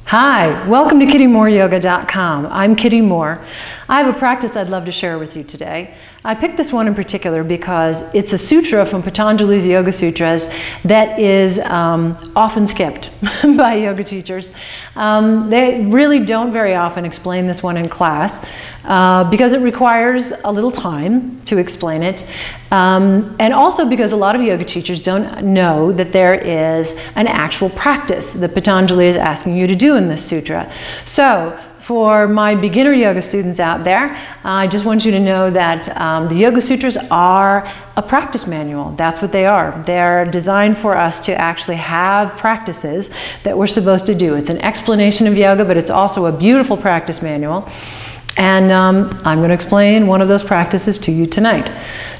Hi, welcome to KittyMooreYoga.com. I'm Kitty Moore. I have a practice I'd love to share with you today. I picked this one in particular because it's a sutra from Patanjali's Yoga Sutras that is often skipped by yoga teachers. They really don't very often explain this one in class because it requires a little time to explain it. And also because a lot of yoga teachers don't know that there is an actual practice that Patanjali is asking you to do in this sutra. So, for my beginner yoga students out there, I just want you to know that the Yoga Sutras are a practice manual. That's what they are. They're designed for us to actually have practices that we're supposed to do. It's an explanation of yoga, but it's also a beautiful practice manual. And I'm going to explain one of those practices to you tonight.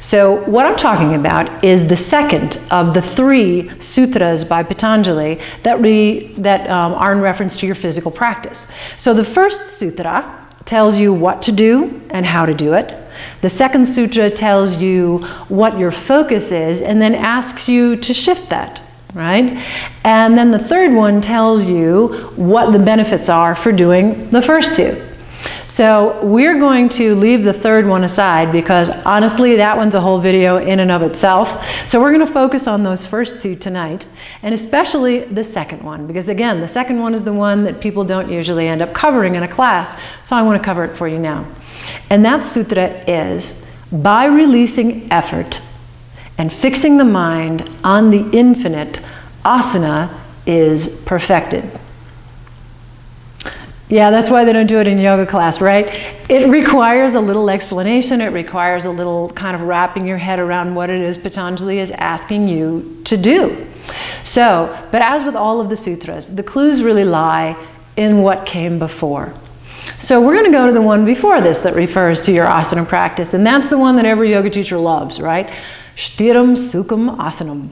So what I'm talking about is the second of the 3 sutras by Patanjali that are in reference to your physical practice. So the first sutra tells you what to do and how to do it. The second sutra tells you what your focus is and then asks you to shift that. Right? And then the third one tells you what the benefits are for doing the first 2. So we're going to leave the third one aside because honestly that one's a whole video in and of itself. So we're going to focus on those first 2 tonight, and especially the second one, because again the second one is the one that people don't usually end up covering in a class, so I want to cover it for you now. And that sutra is, by releasing effort and fixing the mind on the infinite, asana is perfected. Yeah, that's why they don't do it in yoga class, right? It requires a little explanation. It requires a little kind of wrapping your head around what it is Patanjali is asking you to do. So, but as with all of the sutras, the clues really lie in what came before. So we're going to go to the one before this that refers to your asana practice, and that's the one that every yoga teacher loves, right? Shtiram Sukham Asanam,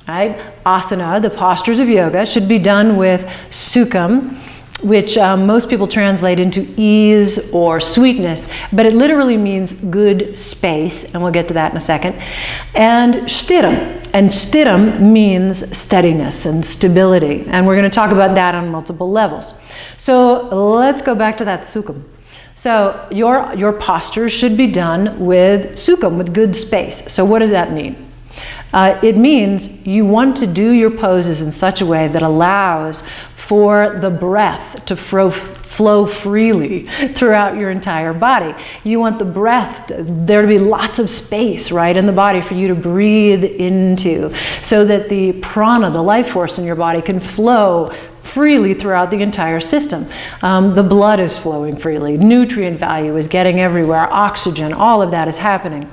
right? Asana, the postures of yoga, should be done with Sukham, which most people translate into ease or sweetness, but it literally means good space, and we'll get to that in a second. And shtiram means steadiness and stability, and we're going to talk about that on multiple levels. So let's go back to that sukham. So your posture should be done with sukham, with good space. So what does that mean? It means you want to do your poses in such a way that allows for the breath to flow freely throughout your entire body. You want the breath, there to be lots of space, right, in the body for you to breathe into, so that the prana, the life force in your body, can flow freely throughout the entire system. The blood is flowing freely, nutrient value is getting everywhere, oxygen, all of that is happening.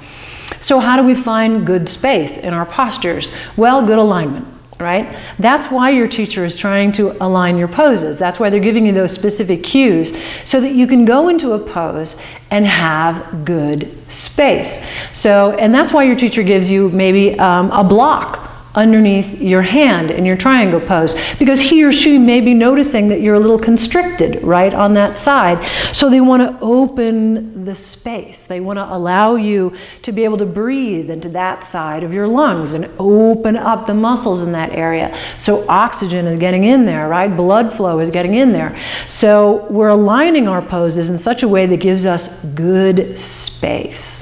So how do we find good space in our postures? Well, good alignment, right? That's why your teacher is trying to align your poses. That's why they're giving you those specific cues so that you can go into a pose and have good space. So, and that's why your teacher gives you maybe a block underneath your hand in your triangle pose, because he or she may be noticing that you're a little constricted right on that side. So they want to open the space. They want to allow you to be able to breathe into that side of your lungs and open up the muscles in that area. So oxygen is getting in there, right? Blood flow is getting in there. So we're aligning our poses in such a way that gives us good space.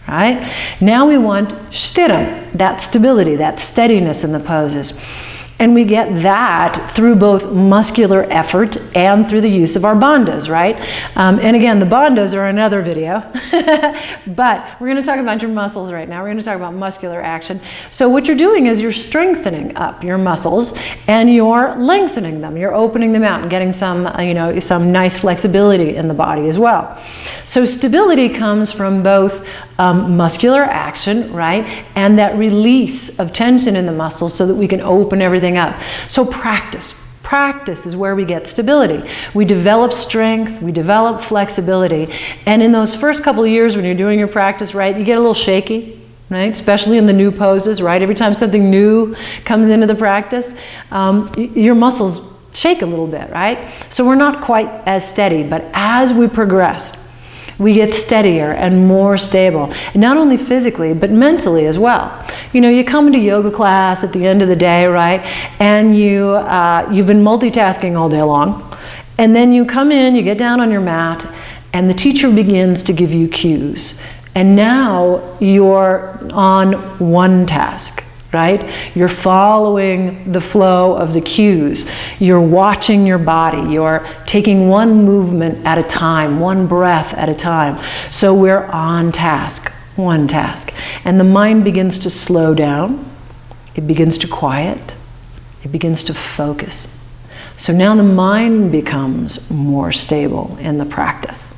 Right? Now we want shtiram, that stability, that steadiness in the poses. And we get that through both muscular effort and through the use of our bandhas, right? And again, the bandhas are another video, but we're going to talk about your muscles right now. We're going to talk about muscular action. So what you're doing is you're strengthening up your muscles and you're lengthening them. You're opening them out and getting some, some nice flexibility in the body as well. So stability comes from both muscular action, right? And that release of tension in the muscles so that we can open everything up. So practice. Practice is where we get stability. We develop strength, we develop flexibility. And in those first couple of years when you're doing your practice, right, you get a little shaky, right? Especially in the new poses, right? Every time something new comes into the practice, your muscles shake a little bit, right? So we're not quite as steady, but as we progress, we get steadier and more stable, not only physically, but mentally as well. You know, you come into yoga class at the end of the day, right? And you've been multitasking all day long, And then you come in, you get down on your mat, and the teacher begins to give you cues. And now you're on one task, right? You're following the flow of the cues. You're watching your body. You're taking one movement at a time, one breath at a time. So we're on task, one task. And the mind begins to slow down. It begins to quiet. It begins to focus. So now the mind becomes more stable in the practice.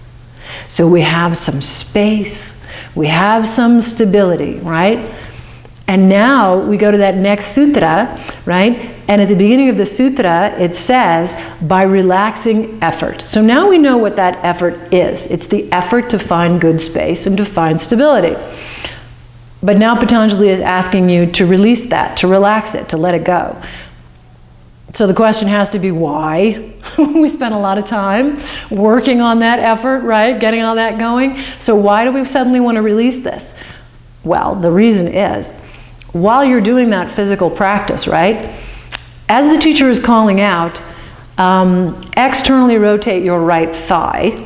So we have some space. We have some stability, right? And now we go to that next sutra, right? And at the beginning of the sutra, it says, by relaxing effort. So now we know what that effort is. It's the effort to find good space and to find stability. But now Patanjali is asking you to release that, to relax it, to let it go. So the question has to be why? We spent a lot of time working on that effort, right? Getting all that going. So why do we suddenly want to release this? Well, the reason is, while you're doing that physical practice, right? As the teacher is calling out, externally rotate your right thigh.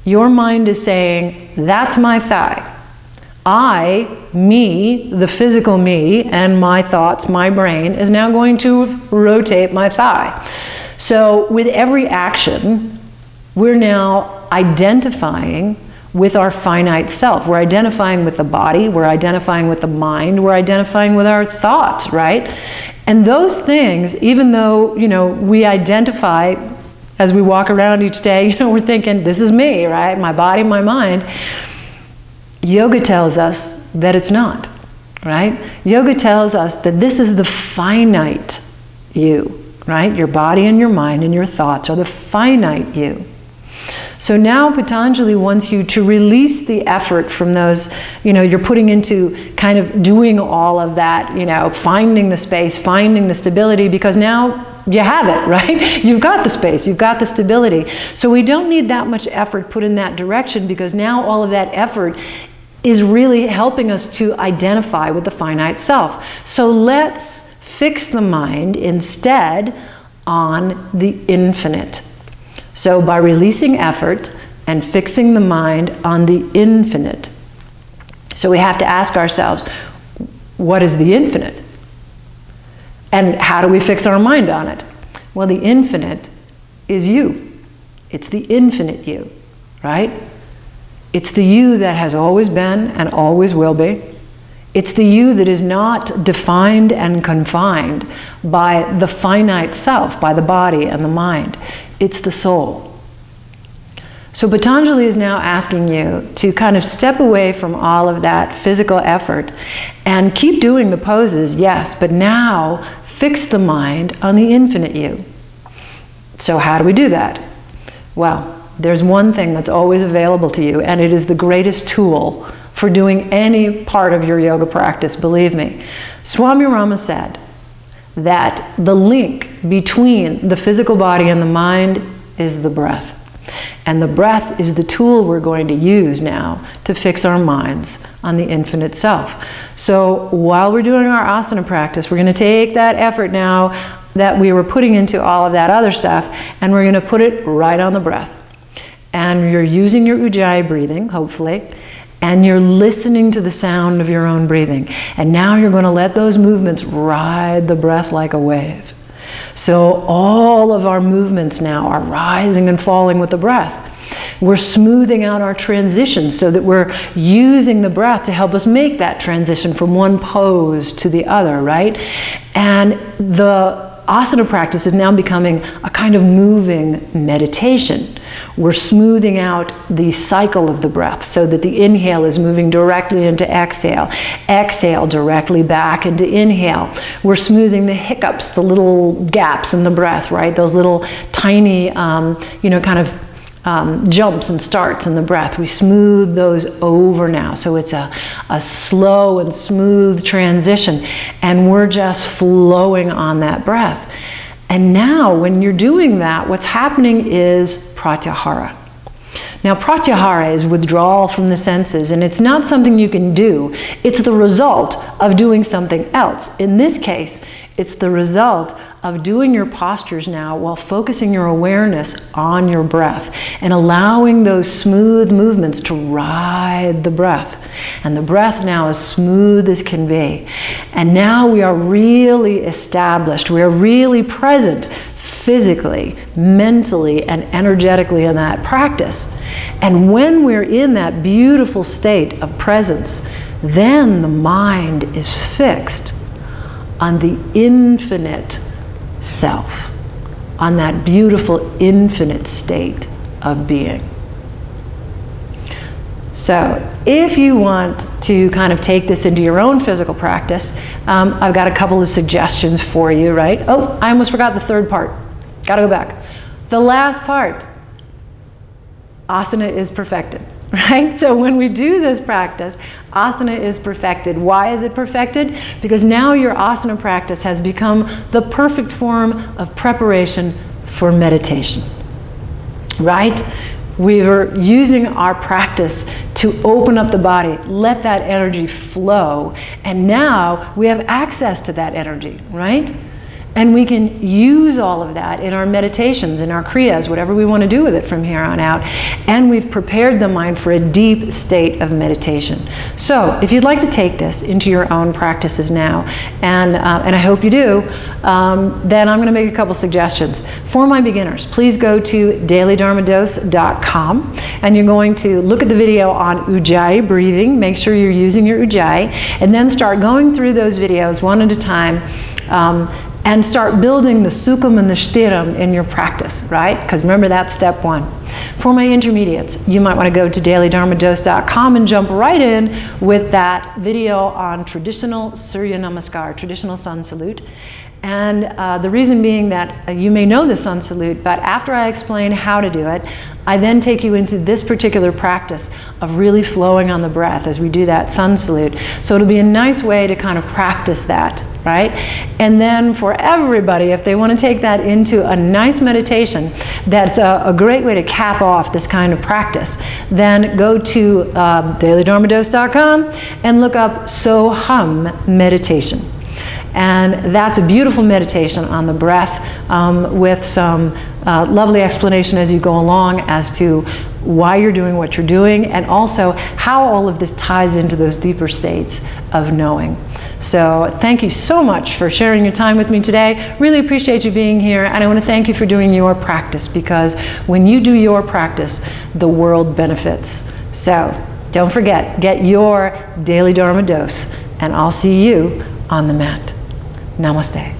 Your mind is saying, that's my thigh. I, me, the physical me, and my thoughts, my brain, is now going to rotate my thigh. So with every action, we're now identifying with our finite self. We're identifying with the body, we're identifying with the mind, we're identifying with our thoughts, right? And those things, even though, we identify as we walk around each day, we're thinking, this is me, right? My body, my mind. Yoga tells us that it's not, right? Yoga tells us that this is the finite you, right? Your body and your mind and your thoughts are the finite you. So now Patanjali wants you to release the effort from those, you're putting into kind of doing all of that, finding the space, finding the stability, because now you have it, right? You've got the space, you've got the stability. So we don't need that much effort put in that direction, because now all of that effort is really helping us to identify with the finite self. So let's fix the mind instead on the infinite. So by releasing effort and fixing the mind on the infinite. So we have to ask ourselves, what is the infinite? And how do we fix our mind on it? Well, the infinite is you. It's the infinite you, right? It's the you that has always been and always will be. It's the you that is not defined and confined by the finite self, by the body and the mind. It's the soul. So Patanjali is now asking you to kind of step away from all of that physical effort and keep doing the poses, yes, but now fix the mind on the infinite you. So how do we do that? Well, there's one thing that's always available to you, and it is the greatest tool for doing any part of your yoga practice, believe me. Swami Rama said that the link between the physical body and the mind is the breath. And the breath is the tool we're going to use now to fix our minds on the infinite self. So while we're doing our asana practice, we're going to take that effort now that we were putting into all of that other stuff, and we're going to put it right on the breath. And you're using your Ujjayi breathing, hopefully, and you're listening to the sound of your own breathing. And now you're going to let those movements ride the breath like a wave. So all of our movements now are rising and falling with the breath. We're smoothing out our transitions so that we're using the breath to help us make that transition from one pose to the other, right? And the asana practice is now becoming a kind of moving meditation. We're smoothing out the cycle of the breath so that the inhale is moving directly into exhale. Exhale directly back into inhale. We're smoothing the hiccups, the little gaps in the breath, right? Those little tiny, jumps and starts in the breath. We smooth those over now. So it's a slow and smooth transition. And we're just flowing on that breath. And now when you're doing that, what's happening is pratyahara. Now pratyahara is withdrawal from the senses, and it's not something you can do. It's the result of doing something else. In this case, It's the result of doing your postures now while focusing your awareness on your breath and allowing those smooth movements to ride the breath. And the breath now is smooth as can be. And now we are really established. We are really present physically, mentally, and energetically in that practice. And when we're in that beautiful state of presence, then the mind is fixed on the infinite self, on that beautiful infinite state of being. So if you want to kind of take this into your own physical practice, I've got a couple of suggestions for you, right? Oh, I almost forgot the third part. Gotta go back. The last part, asana is perfected, right? So when we do this practice, asana is perfected. Why is it perfected? Because now your asana practice has become the perfect form of preparation for meditation, right? We were using our practice to open up the body, let that energy flow, and now we have access to that energy, right? And we can use all of that in our meditations, in our kriyas, whatever we want to do with it from here on out. And we've prepared the mind for a deep state of meditation. So if you'd like to take this into your own practices now, and I hope you do, then I'm going to make a couple suggestions. For my beginners, please go to dailydharmadose.com, and you're going to look at the video on Ujjayi breathing. Make sure you're using your Ujjayi, and then start going through those videos one at a time, and start building the sukham and the shtiram in your practice, right? Because remember, that's step one. For my intermediates, you might want to go to dailydharmadose.com and jump right in with that video on traditional Surya Namaskar, traditional sun salute. And the reason being that you may know the sun salute, but after I explain how to do it, I then take you into this particular practice of really flowing on the breath as we do that sun salute. So it'll be a nice way to kind of practice that, right? And then for everybody, if they want to take that into a nice meditation, that's a great way to cap off this kind of practice, then go to dailydharmadose.com and look up Soham meditation. And that's a beautiful meditation on the breath with some lovely explanation as you go along as to why you're doing what you're doing, and also how all of this ties into those deeper states of knowing. So thank you so much for sharing your time with me today. Really appreciate you being here, and I want to thank you for doing your practice, because when you do your practice, the world benefits. So don't forget, get your daily Dharma dose, and I'll see you on the mat. Namaste.